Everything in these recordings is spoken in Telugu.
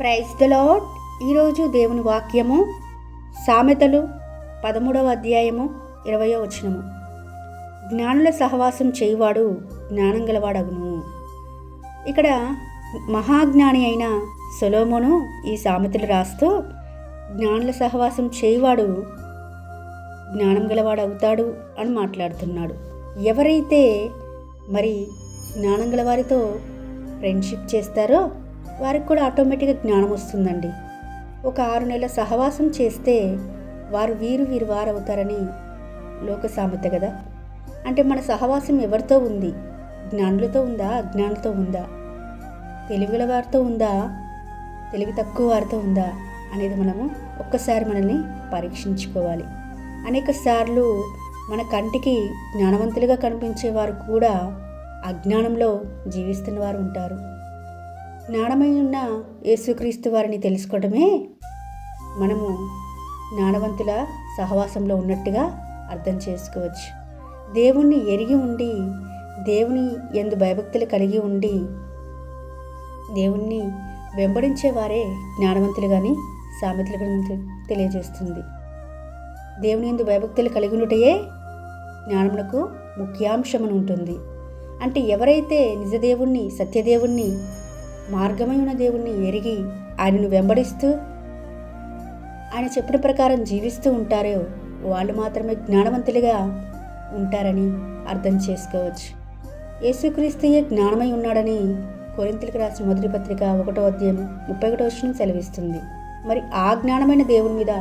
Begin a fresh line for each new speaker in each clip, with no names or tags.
Praise the lord. ఈరోజు దేవుని వాక్యము సామెతలు 13వ అధ్యాయము 20వ వచనము. జ్ఞానుల సహవాసం చేయువాడు జ్ఞానం గలవాడగును. ఇక్కడ మహాజ్ఞాని అయిన సొలొమోను ఈ సామెతలు రాస్తూ జ్ఞానుల సహవాసం చేయువాడు జ్ఞానం గలవాడు అవుతాడు అని మాట్లాడుతున్నాడు. ఎవరైతే మరి జ్ఞానం గలవారితో ఫ్రెండ్షిప్ చేస్తారో వారికి కూడా ఆటోమేటిక్గా జ్ఞానం వస్తుందండి. ఒక 6 నెలల సహవాసం చేస్తే వారు వీరు వారు అవుతారని లోక సామెత కదా. అంటే మన సహవాసం ఎవరితో ఉంది? జ్ఞానులతో ఉందా, అజ్ఞానులతో ఉందా? తెలివిగల వారితో ఉందా, తెలివి తక్కువ వారితో ఉందా అనేది మనము ఒక్కసారి మనల్ని పరీక్షించుకోవాలి. అనేక సార్లు మన కంటికి జ్ఞానవంతులుగా కనిపించేవారు కూడా అజ్ఞానంలో జీవిస్తున్న వారు ఉంటారు. జ్ఞానమై ఉన్న యేసుక్రీస్తు వారిని తెలుసుకోవడమే మనము జ్ఞానవంతుల సహవాసంలో ఉన్నట్టుగా అర్థం చేసుకోవచ్చు. దేవుణ్ణి ఎరిగి ఉండి, దేవుని యందు భయభక్తులు కలిగి ఉండి, దేవుణ్ణి వెంబడించేవారే జ్ఞానవంతులుగాని సామెతల గ్రంథం తెలియజేస్తుంది. దేవుని యందు భయభక్తులు కలిగి ఉండుటయే జ్ఞానమునకు ముఖ్యాంశమని ఉంటుంది. అంటే ఎవరైతే నిజదేవుణ్ణి, సత్యదేవుణ్ణి, మార్గమై ఉన్న దేవుణ్ణి ఎరిగి ఆయనను వెంబడిస్తూ ఆయన చెప్పిన ప్రకారం జీవిస్తూ ఉంటారో వాళ్ళు మాత్రమే జ్ఞానవంతులుగా ఉంటారని అర్థం చేసుకోవచ్చు. యేసుక్రీస్తుయే జ్ఞానమై ఉన్నాడని కొరింథీయులకు రాసిన మొదటి పత్రిక 1వ అధ్యాయం 31వ వచనం సెలవిస్తుంది. మరి ఆ జ్ఞానమైన దేవుని మీద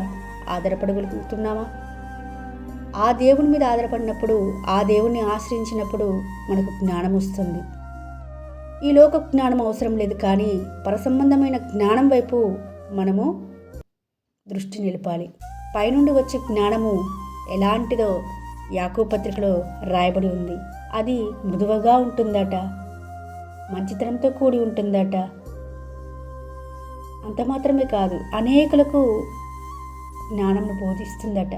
ఆధారపడగలుగుతున్నామా? ఆ దేవుని మీద ఆధారపడినప్పుడు, ఆ దేవుణ్ణి ఆశ్రయించినప్పుడు మనకు జ్ఞానం వస్తుంది. ఈ లోక జ్ఞానం అవసరం లేదు, కానీ పరసంబంధమైన జ్ఞానం వైపు మనము దృష్టి నిలపాలి. పైనుండి వచ్చే జ్ఞానము ఎలాంటిదో యాకోబు పత్రికలో రాయబడి ఉంది. అది మృదువుగా ఉంటుందట, మంచితనంతో కూడి ఉంటుందట. అంత మాత్రమే కాదు, అనేకులకు జ్ఞానంను బోధిస్తుందట.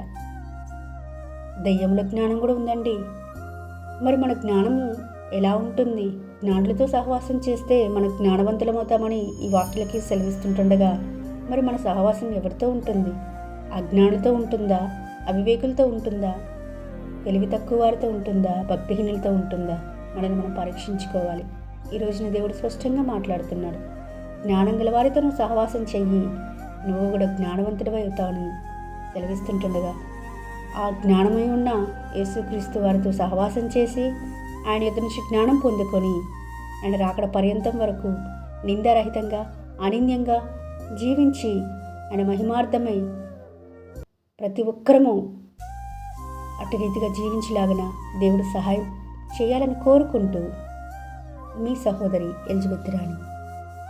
దయ్యముల జ్ఞానం కూడా ఉందండి. మరి మన జ్ఞానము ఎలా ఉంటుంది? జ్ఞానులతో సహవాసం చేస్తే మన జ్ఞానవంతులమవుతామని ఈ వాక్యాలకి సెలవిస్తుంటుండగా మరి మన సహవాసం ఎవరితో ఉంటుంది? అజ్ఞానులతో ఉంటుందా? అవివేకులతో ఉంటుందా? తెలివి తక్కువ వారితో ఉంటుందా? భక్తిహీనులతో ఉంటుందా? మనల్ని మనం పరీక్షించుకోవాలి. ఈ రోజున దేవుడు స్పష్టంగా మాట్లాడుతున్నాడు. జ్ఞానం గల వారితో నువ్వు సహవాసం చెయ్యి, నువ్వు కూడా జ్ఞానవంతుడివై అవుతావని సెలవిస్తుంటుండగా ఆ జ్ఞానమై ఉన్న యేసుక్రీస్తు వారితో సహవాసం చేసి ఆయన ఎదురు నుంచి జ్ఞానం పొందుకొని ఆయన రాకడ పర్యంతం వరకు నిందారహితంగా, అనింద్యంగా జీవించి ఆయన మహిమార్థమై ప్రతి ఒక్కరము అటు రీతిగా జీవించలాగిన దేవుడు సహాయం చేయాలని కోరుకుంటూ మీ సహోదరి ఎలిజబెత్ రాణి.